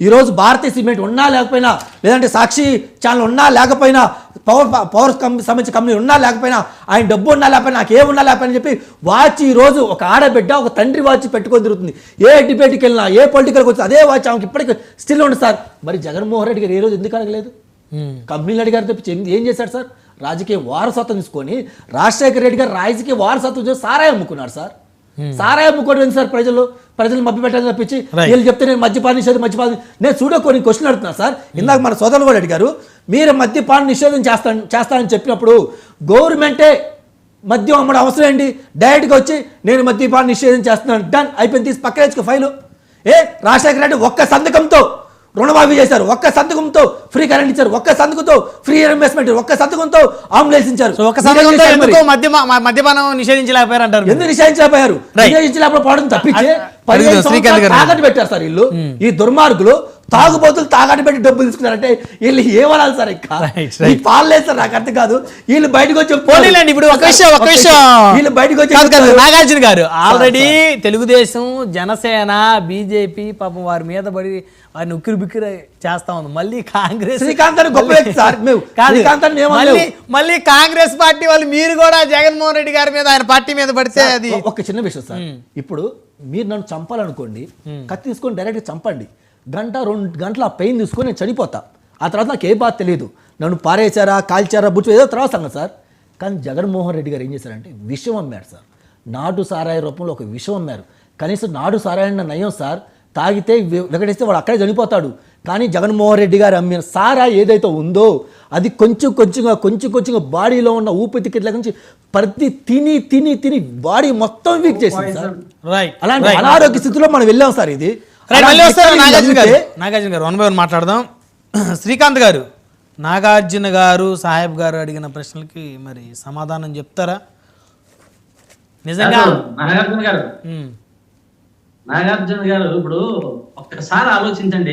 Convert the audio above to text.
ఈరోజు భారతీయ సిమెంట్ ఉన్నా లేకపోయినా, లేదంటే సాక్షి ఛానల్ ఉన్నా లేకపోయినా, పవర్ సంబంధించిన కంపెనీ ఉన్నా లేకపోయినా, ఆయన డబ్బు ఉన్నా లేకపోయినా, నాకు ఏమున్నా లేకపోయినా చెప్పి వాచ్ ఈరోజు ఒక ఆడబిడ్డ ఒక తండ్రి వాచ్ పెట్టుకొని తిరుగుతుంది. ఏ డిబేట్కి వెళ్ళినా, ఏ పొలిటికల్కి వచ్చినా అదే వాచ్ ఆమెకి ఇప్పటికీ స్టిల్ ఉంది సార్. మరి జగన్మోహన్ రెడ్డి గారు ఏ రోజు ఎందుకు అడగలేదు? కంపెనీలు అడిగారు తప్పించి ఏం చేశాడు సార్? రాజకీయ వారసత్వం తీసుకొని రాజశేఖర రెడ్డి గారు రాజకీయ వారసత్వం చేసి సారాయి అమ్ముకున్నారు సార్. సారాయి అమ్ముకోవడం సార్? ప్రజలు మభ్య పెట్టాలని తప్పించి వీళ్ళు చెప్తే నేను మద్యపాన నిషేధం నేను చూడకొని క్వశ్చన్ అడుగుతున్నా సార్. ఇందాక మన సోదరులు కూడా అడిగారు, మీరు మద్యపాన నిషేధం చేస్తానని చెప్పినప్పుడు గవర్నమెంటే మద్యం అమ్మడం అవసరం ఏంటి? డైరెక్ట్గా వచ్చి నేను మద్యపాన నిషేధం చేస్తున్నాను, డన్ అయిపోయింది, తీసి పక్కన ఫైలు. రాజశేఖర రెడ్డి ఒక్క సంతకంతో రుణమాఫీ చేశారు, ఒక్క సంతకంతో ఫ్రీ కరెంట్ ఇచ్చారు, ఒక్క సంతకంతో ఫ్రీ ఇన్వెస్ట్మెంట్, ఒక్క సంతకంతో అంబులెన్స్ ఇచ్చారు. మద్యపానం నిషేధించలేకపోయారు అంటారు. ఎందుకు నిషేధించలేకపోయారు? నిషేధించలేకపోవడం తప్పించి తాకట్టు పెట్టారు సార్ వీళ్ళు. ఈ దుర్మార్గులు తాగుబోతులు తాకట్టు పెట్టి డబ్బులు తీసుకున్నారంటే వీళ్ళు ఏమనాలి సార్? ఇంకా పాలేదు సార్, నాకు అర్థం కాదు. వీళ్ళు బయటకు వచ్చి ఇప్పుడు ఒక విషయం వీళ్ళు బయటకు వచ్చి నాగార్జున గారు ఆల్రెడీ తెలుగుదేశం, జనసేన, బీజేపీ పాపం వారి మీద పడి వారిని ఉక్కిరి బిక్కిరి చేస్తా ఉంది. మళ్ళీ కాంగ్రెస్ మళ్ళీ కాంగ్రెస్ పార్టీ వాళ్ళు మీరు కూడా జగన్మోహన్ రెడ్డి గారి మీద ఆయన పార్టీ మీద పడితే అది ఒక చిన్న విషయం సార్. ఇప్పుడు మీరు నన్ను చంపాలనుకోండి, కత్తి తీసుకొని డైరెక్ట్గా చంపండి, 1-2 గంటల ఆ పెయిన్ తీసుకొని నేను చనిపోతా. ఆ తర్వాత నాకు ఏ బాధ తెలియదు. నన్ను పారేశారా, కాల్చారా, బుచ్చు ఏదో తర్వాత సంగతి సార్. కానీ జగన్మోహన్ రెడ్డి గారు ఏం చేశారంటే విషం అమ్మారు సార్. నాటు సారాయి రూపంలో ఒక విషం అమ్మారు. కనీసం నాటు సారాయన్న నయం సార్, తాగితే వెగటేస్తే వాడు అక్కడే చనిపోతాడు. కానీ జగన్మోహన్ రెడ్డి గారు అమ్మిన సారా ఏదైతే ఉందో అది కొంచెంగా బాడీలో ఉన్న ఊపిరితిత్తుల నుంచి ప్రతి తిని బాడీ మొత్తం వీక్ చేసింది సార్. అలాంటి అనారోగ్య స్థితిలో మనం వెళ్ళాం సార్. ఇది నాగార్జున గారు 1 by 1 మాట్లాడదాం. శ్రీకాంత్ గారు, నాగార్జున గారు, సాహెబ్ గారు అడిగిన ప్రశ్నలకి మరి సమాధానం చెప్తారా? నిజంగా నాగార్జున గారు ఇప్పుడు ఒక్కసారి ఆలోచించండి.